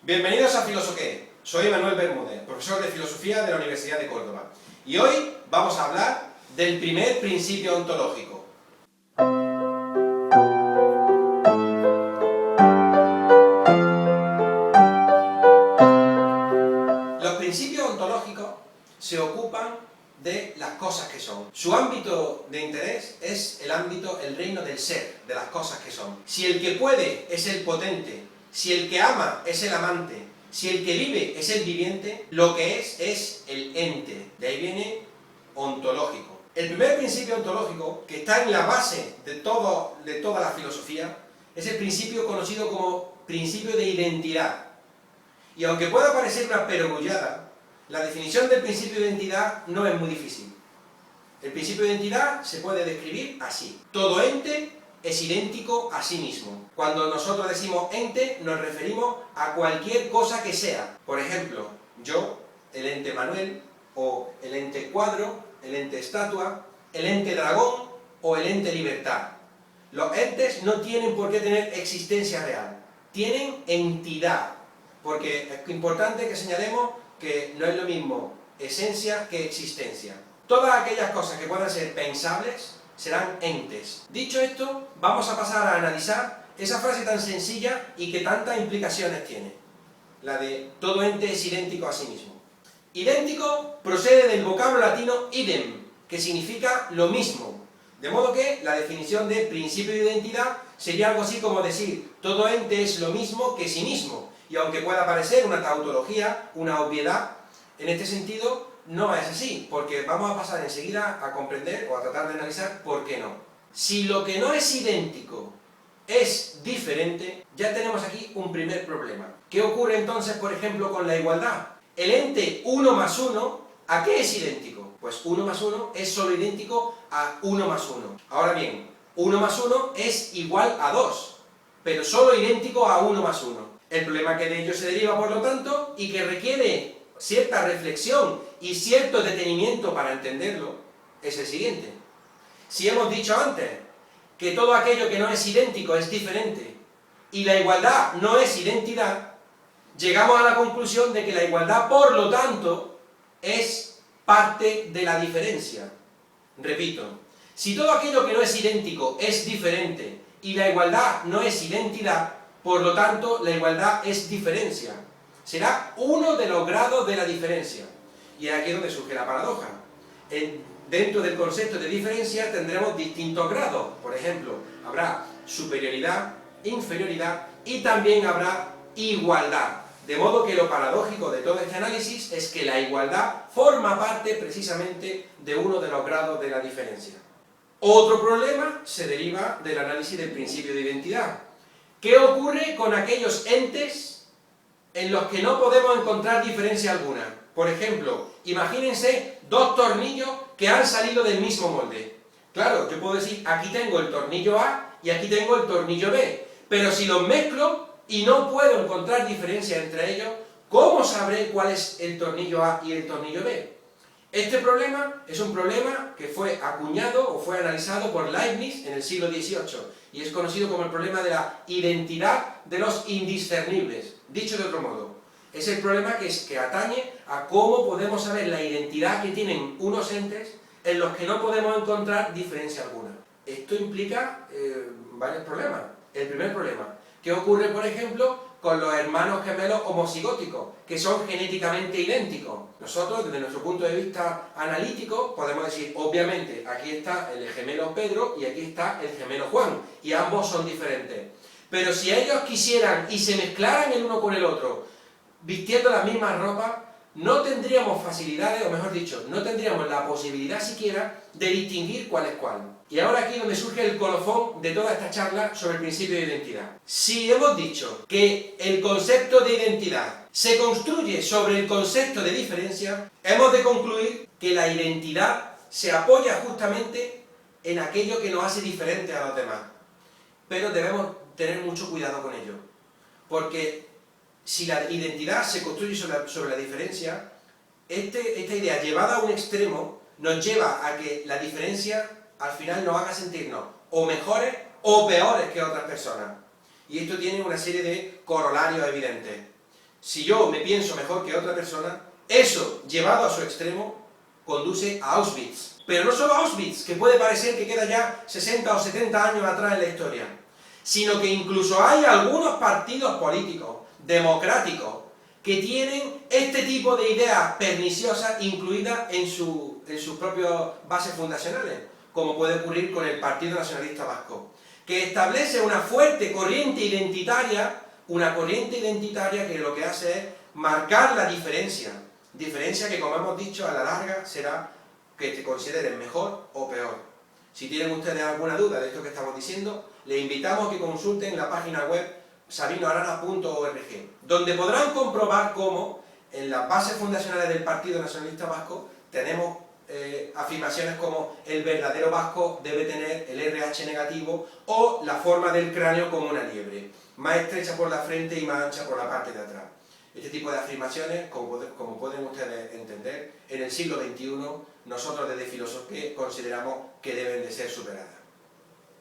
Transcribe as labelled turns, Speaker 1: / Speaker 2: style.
Speaker 1: Bienvenidos a Filosoqué. Soy Manuel Bermúdez, profesor de Filosofía de la Universidad de Córdoba. Y hoy vamos a hablar del primer principio ontológico. Los principios ontológicos se ocupan de las cosas que son. Su ámbito de interés es el reino del ser, de las cosas que son. Si el que puede es el potente, si el que ama es el amante, si el que vive es el viviente, lo que es el ente. De ahí viene ontológico. El primer principio ontológico, que está en la base de toda la filosofía, es el principio conocido como principio de identidad. Y aunque pueda parecer una perogrullada, la definición del principio de identidad no es muy difícil. El principio de identidad se puede describir así: todo ente es idéntico a sí mismo. Cuando nosotros decimos ente, nos referimos a cualquier cosa que sea. Por ejemplo, yo, el ente Manuel, o el ente cuadro, el ente estatua, el ente dragón o el ente libertad. Los entes no tienen por qué tener existencia real, tienen entidad, porque es importante que señalemos que no es lo mismo esencia que existencia. Todas aquellas cosas que puedan ser pensables serán entes. Dicho esto, vamos a pasar a analizar esa frase tan sencilla y que tantas implicaciones tiene, la de todo ente es idéntico a sí mismo. Idéntico procede del vocablo latino idem, que significa lo mismo, de modo que la definición de principio de identidad sería algo así como decir todo ente es lo mismo que sí mismo, y aunque pueda parecer una tautología, una obviedad, en este sentido no es así, porque vamos a pasar enseguida a comprender o a tratar de analizar por qué no. Si lo que no es idéntico es diferente, ya tenemos aquí un primer problema. ¿Qué ocurre entonces, por ejemplo, con la igualdad? El ente 1 más 1, ¿a qué es idéntico? Pues 1 más 1 es solo idéntico a 1 más 1. Ahora bien, 1 más 1 es igual a 2, pero solo idéntico a 1 más 1. El problema que de ello se deriva, por lo tanto, y que requiere cierta reflexión y cierto detenimiento para entenderlo, es el siguiente. Si hemos dicho antes que todo aquello que no es idéntico es diferente, y la igualdad no es identidad, llegamos a la conclusión de que la igualdad, por lo tanto, es parte de la diferencia. Repito, si todo aquello que no es idéntico es diferente, y la igualdad no es identidad, por lo tanto, la igualdad es diferencia. Será uno de los grados de la diferencia. Y aquí es donde surge la paradoja. Dentro del concepto de diferencia tendremos distintos grados. Por ejemplo, habrá superioridad, inferioridad y también habrá igualdad. De modo que lo paradójico de todo este análisis es que la igualdad forma parte precisamente de uno de los grados de la diferencia. Otro problema se deriva del análisis del principio de identidad. ¿Qué ocurre con aquellos entes en los que no podemos encontrar diferencia alguna? Por ejemplo, imagínense dos tornillos que han salido del mismo molde. Claro, yo puedo decir, aquí tengo el tornillo A y aquí tengo el tornillo B, pero si los mezclo y no puedo encontrar diferencia entre ellos, ¿cómo sabré cuál es el tornillo A y el tornillo B? Este problema es un problema que fue acuñado o fue analizado por Leibniz en el siglo XVIII y es conocido como el problema de la identidad de los indiscernibles. Dicho de otro modo, es el problema que atañe a cómo podemos saber la identidad que tienen unos entes en los que no podemos encontrar diferencia alguna. Esto implica varios problemas. El primer problema, ¿qué ocurre, por ejemplo, con los hermanos gemelos homocigóticos, que son genéticamente idénticos? Nosotros, desde nuestro punto de vista analítico, podemos decir, obviamente, aquí está el gemelo Pedro y aquí está el gemelo Juan, y ambos son diferentes. Pero si ellos quisieran y se mezclaran el uno con el otro, vistiendo las mismas ropas, no tendríamos facilidades, o mejor dicho, no tendríamos la posibilidad siquiera de distinguir cuál es cuál. Y ahora aquí es donde surge el colofón de toda esta charla sobre el principio de identidad. Si hemos dicho que el concepto de identidad se construye sobre el concepto de diferencia, hemos de concluir que la identidad se apoya justamente en aquello que nos hace diferentes a los demás. Pero debemos tener mucho cuidado con ello, porque si la identidad se construye sobre la diferencia, esta idea llevada a un extremo nos lleva a que la diferencia al final nos haga sentirnos o mejores o peores que otras personas. Y esto tiene una serie de corolarios evidentes. si yo me pienso mejor que otra persona, eso, llevado a su extremo, conduce a Auschwitz. Pero no solo a Auschwitz, que puede parecer que queda ya 60 o 70 años atrás en la historia, sino que incluso hay algunos partidos políticos democráticos que tienen este tipo de ideas perniciosas incluidas en sus propias bases fundacionales, como puede ocurrir con el Partido Nacionalista Vasco, que establece una fuerte corriente identitaria que lo que hace es marcar la diferencia que, como hemos dicho, a la larga será que te consideren mejor o peor. Si tienen ustedes alguna duda de esto que estamos diciendo, les invitamos a que consulten la página web sabinoarana.org, donde podrán comprobar cómo en las bases fundacionales del Partido Nacionalista Vasco tenemos afirmaciones como el verdadero vasco debe tener el RH negativo o la forma del cráneo como una liebre, más estrecha por la frente y más ancha por la parte de atrás. Este tipo de afirmaciones, como pueden ustedes entender, en el siglo XXI nosotros desde Filosofía consideramos que deben de ser superadas.